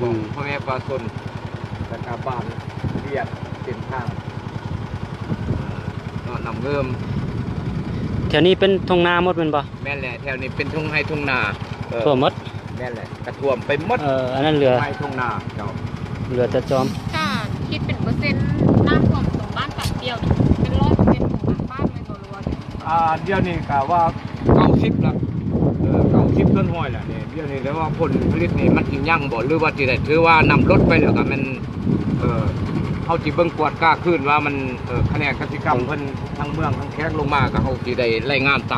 ของพ่อแม่ประชาชนและกาบ้านเรียบเป็นทางก็นำเงิมแถวนี้เป็นทุ่งนาหมดเป็นบ่แม่นแหละแถวนี้เป็นทุ่งไร่ทุ่งนาท่วมหมดแม่นแหละกระท่วมไปหมดอันนั้นเหลือไร่ทุ่งนาเจ้าเหลือแต่จอมถ้าคิดเป็นเปอร์เซ็นต์น้ำท่วมของบ้านตัดเดียวเป็น100%ของบ้านเลยตัวรัวเดี๋ยวนี้กะว่า90ละ90ต้นห้อยแหละเนี่ยเดี๋ยวนี้แล้วว่าผลผลิตนี่มันสิยั่งบ่หรือว่าสิได้ถือว่านำรถไปแล้วก็มันเขาสิเบิ่งกวดกล้าขึ้นว่ามันคะแนนกสิกรรมเพิ่นทั้งเมืองทั้งแขกลงมาก็เขาสิได้รายงานต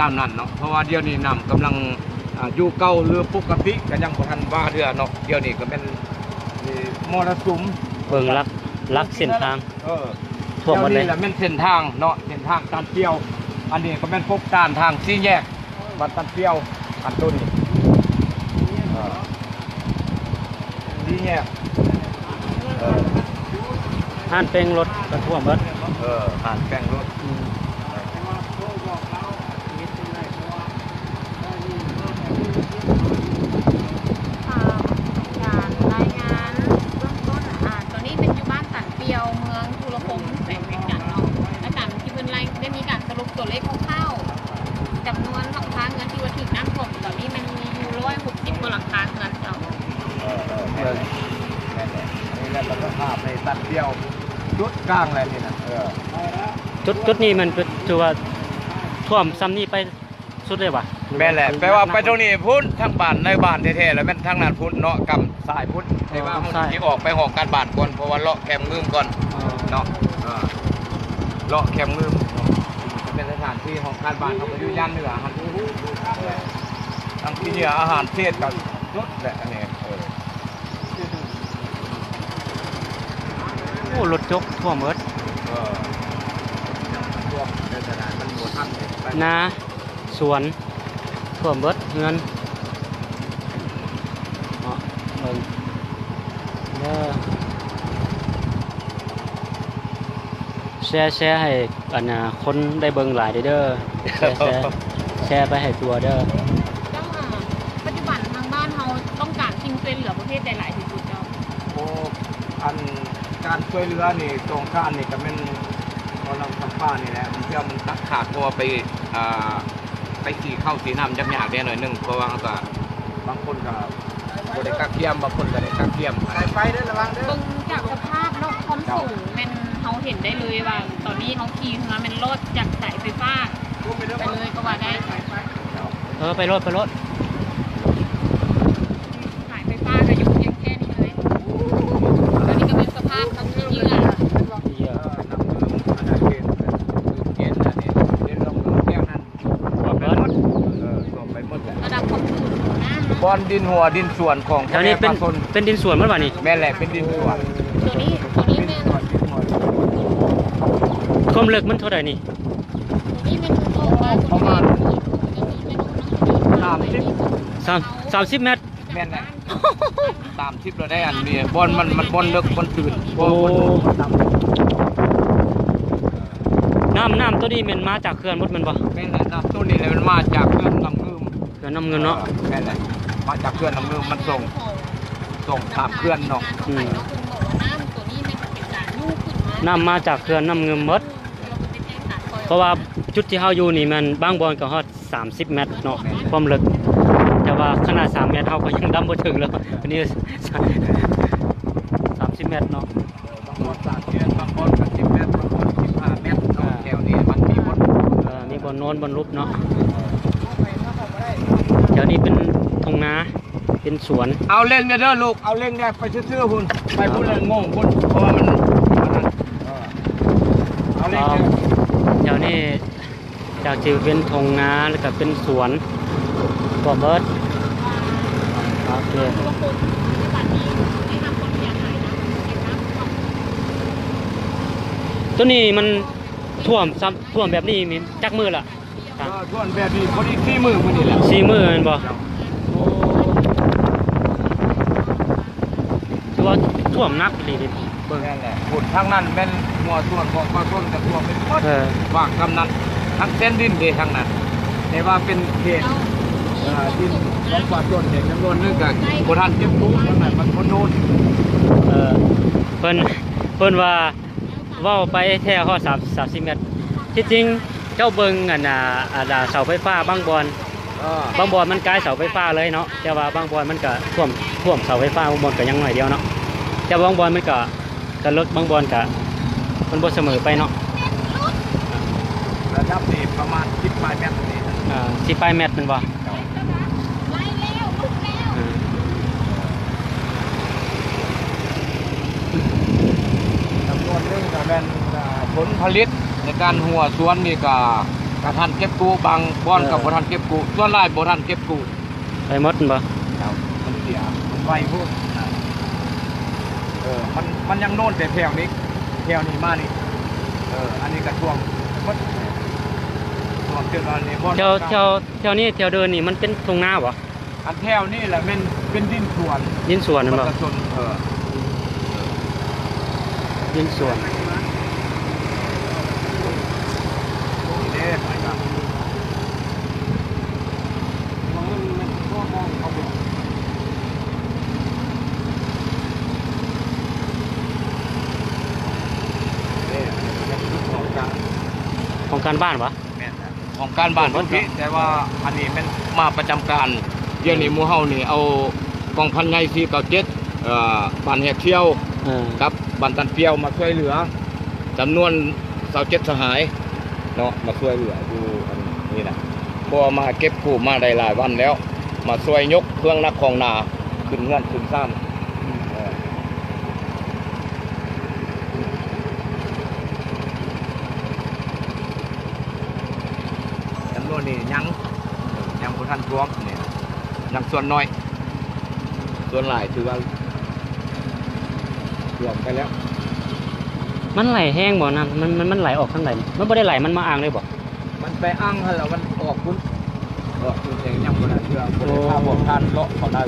ามนั้นเนาะเพราะว่าเดี๋ยวนี้น้ำกำลังอยู่เก่าหรือปกติก็ยังบ่ทันว่าเรือเนาะเดี๋ยวนี้ก็เป็นมรสุมเบิ่งลักเส้นทางท่วมหมดเลยแล้วเป็นเส้นทางเนาะเส้นทางตันเปียวอันนี้ก็เป็นพวกด้านทาง4แยกบัดตันเปียวอันต้นนี่4แยกห้านเป้งรถกระท่วมเบิดห่านแป้งรถรายงานเบื้องต้นตอนนี้เป็นอยู่บ้านตันเปียวเมืองทุรพงศ์แสงเพชรจันทร์เนาะและตามที่เพิ่นได้มีการสรุปตัวเลขคร่าวๆจำนวนหลังคาเงินที่ว่าถึงน้ำท่วมตอนนี้มันมีอยู่160กว่าหลังคาเงินเจ้านี่แหละสภาพในตันเปียวจุดกลางอะไรนี่นะจุดนี้มันถือว่าท่วมซ้ำนี่ไปสุดเลยว่ะแม่แหละแปลว่าไปตรงนี้พุ่นทั้งบ้านในบ้านแท้ๆแล้วแม่นทั้งนั้นพุ่นเนาะกำสายพุ่นในว่ามันสิออกไปหอกการบ้านก่อนเพราะว่าเลาะแคมงืมก่อนเนาะเลาะแคมงืมเป็นสถานที่ของการบ้านเขาไปอยู่ย่านเหนือหันทั้งที่เหนืออาหารเทศกับรถแหละอันนี้โอ้รถจกท่วมเบิดท่วมในสถานมันบ่ทันนาสวนท่วมเบิดเงินแชร์ให้คนได้เบิ่งหลายเด้อแชร์ไปให้ตัวเด้อเจ้าปัจจุบันทางบ้านเราต้องการสิ่งช่วยเหลือประเภทใดหลายที่สุดเจ้าการช่วยเหลือนี่ตรงข้ามนี่ก็เป็นเราทำป้านี่แหละมันเชื่อมันตัดขาดตัวไปสีเข้าสีน้ำยับยากได้หน่อยนึงเพราะว่าก็บางคนก็บ่ได้กักเทียมบางคนก็ได้กักเทียมไปเด้อระวังเด้อเบิ่งจากสภาพรถความสูงมันเขาเห็นได้เลยว่าตอนนี้เขาขี่เรือมันรถจากสายไฟฟ้าไปเลยก็ว่าได้ไปรถสายไฟฟ้าก็อยู่เพียงแค่นี้เลยตอนนี้ก็เป็นสภาพเขาขี่เรือระดับความสูงบอลดินหัวดินส่วนของแถวนี้เป็นดินส่วนมั้งวะนี่แม่แหละเป็นดินส่วนตัวนี้แม่ความลึกมันเท่าไหร่นี่ตัวนี้มันประมาณ30 เมตรแม่นแหละ30เราได้อันนี้บอลมันบอลลึกบอลตื่นน้ำตัวนี้มันมาจากเขื่อนหมดมันบ่แม่นแหละน้ำตัวนี้เลยมันมาจากเขื่อนน้ำเงินเนาะแม่นแหละมาจากเขื่อนน้ำเงินมันส่งตามเขื่อนเนาะน้ำมาจากเขื่อนน้ำเงินหมดเพราะว่าจุดที่เฮาอยู่นี่มันบางบอนก็ฮอด30 เมตรเนาะความลึกแต่ว่าขนาด3 เมตรเฮาก็ยังดำบ่ถึงแล้วอันนี้30 เมตรเนาะบางบอน30 เมตรบางบอนก็10 เมตรบางบอน15 เมตรแถวนี้มันมีบอนโน้นบอนรูปเนาะแถวนี้เป็นทุ่งนาเป็นสวนเอาเล่นเด้อลูกเอาเล่นได้ไปซื่อๆพุ่นไปพุ่นเลยงงพุ่นเพราะว่ามันเอาเล่นแถวนี้จากที่เป็นทุ่งนาแล้วก็เป็นสวนก็เบิดโอเคตัวนี้มันท่วมแบบนี้มีจักมือละท่วมแบบนี้พอดี4 มื้อนี่แหละ4 มื้อแม่นบ่คือว่าท่วมนักดีเบิ่งนั่นแหละพุ่นทางนั้นแม่นหัวส่วนของส่วนจะท่วมเป็นหมดว่างกำนั้นทั้งเส้นดินเด้ทางนั้นแต่ว่าเป็นเขต ที่ต้องกวาดต้นเด็กจำนวนนึงกับโบราณเก็บตู้มันไหนมันคนโน่น เพิ่นว่าเว้าไปแท้ฮอด30 เมตรที่จริงเจ้าเบิ่งอันเสาไฟฟ้าบางบอนมันกลายเสาไฟฟ้าเลยเนาะแต่ว่าบางบอนมันก็ท่วมเสาไฟฟ้าบางบอนก็ยังหน่อยเดียวเนาะแต่บางบอนมันก็ลึกบางบอนก็มันบ่เสมอไปเนาะ ระดับนี้ประมาณ10 ปลายเมตรนี่ 10 ปลายเมตรมันบ่ ไล่แล้วลุกแล้ว จำนวนนึงก็เป็นผลผลิตในการหัวสวนนี่ก็กระทันเก็บกู้บางบ่อนกับบ่ทันเก็บกู้ส่วนหลายบ่ทันเก็บกู้ ไปหมดมันบ่ มันเสียมันไวพูดมันยังโน่นแต่แถวนี้มานี่อันนี้กระทรวงมันช่วงเดือนนี้บ่ แถวนี้แถวเดินนี่มันเป็นทุ่งนาบ่ อันแถวนี่แหละมันเป็นดินสวน ดินสวนนั่นบ่ กระทรวงดินสวน นี่เด้ไปครับของการบ้านบ่ ของการบ้านทุกทีแต่ว่าอันนี้มันมาประจำการเดี๋ยวนี้หมู่เฮานี่เอากองพันใหญ่497บ้านแหกเที่ยวครับบ้านตันเปียวมาช่วยเหลือจำนวน27สหายเนาะมาช่วยเหลืออยู่อันนี้นะเพราะมาเก็บกู้มาได้หลายวันแล้วมาช่วยยกเครื่องนักของนาขึ้นเงื่อนขึ้นซ้ำจำนวนนี้ยังบ่ทันรวมนี่ยังส่วนน้อยส่วนหลายถือว่ารวมไปแล้ว มันไหลแห้งบ่น้ำมันไหลออกทางไหนมันบ่ได้ไหลมันมาอ่างเลยบ่ มันไปอ้างให้แล้วมันออกคุณเองยังบ่ได้เชื่อบ่ได้พาบอกท่านเลาะเขาได้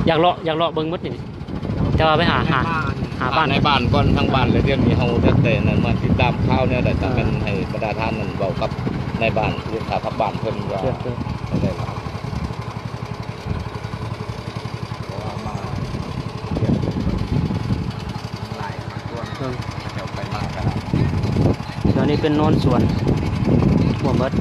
อยากเลาะเบิ่งหมดนี่จะว่าไปหาบ้าน ในบ้านก่อนทางบ้านเลยเดี๋ยวนี้เฮาแต่นั้นมาติดตามข่าวเนี่ยได้จะเป็นให้บรรดาท่านนั่นเว้ากับในบ้านผู้ขาพับบ้านเพิ่นว่าได้ครับเพราะว่ามาเรียนหลายตัวเดี๋ยวไปมากัน เดี๋ยวนี้เป็นโนนสวนหัวมด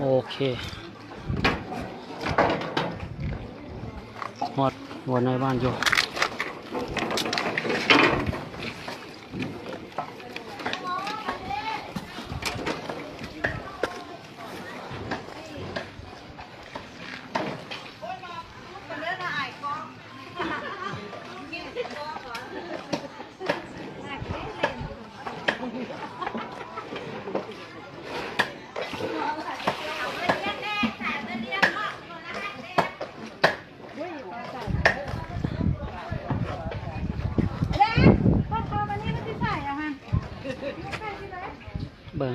โอเคหอดหัวในบ้านอยู่เบิ่ง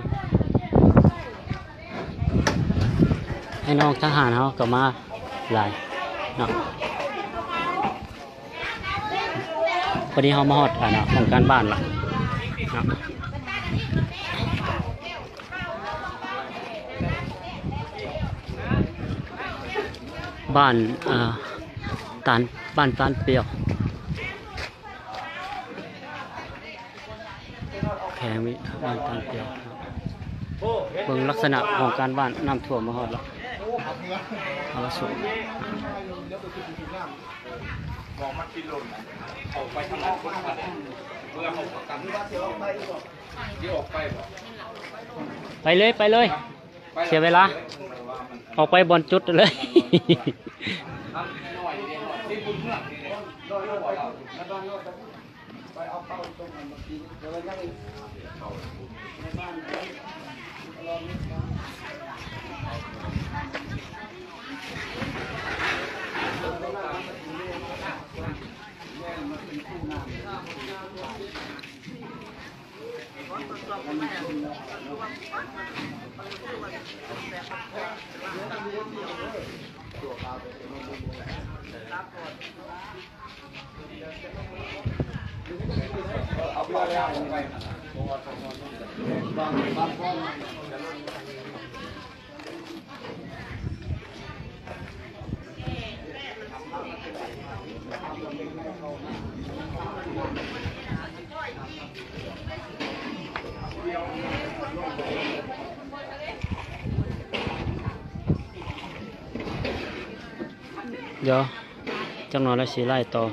ให้น้องทหารเขาก็มาหลายเนาะพอดีเขามาฮอดของการบ้านล่ะเนาะบ้านตานเปียวแพงมิบ้านตานเปียวเบิ่งลักษณะของการบ้านน้ำท่วมมาฮอดแล้วเอาละสุด บอกมันกินหล่นออกไปทางนอกเมื่อเขาประกันที่ออกไปบ่ ไปเลยเสียเวลาออกไปบนจุดเลย เ เอาไปแล้วไปบางข้อ เดี๋ยวจังหน่อยแล้วสิไล่ต่อ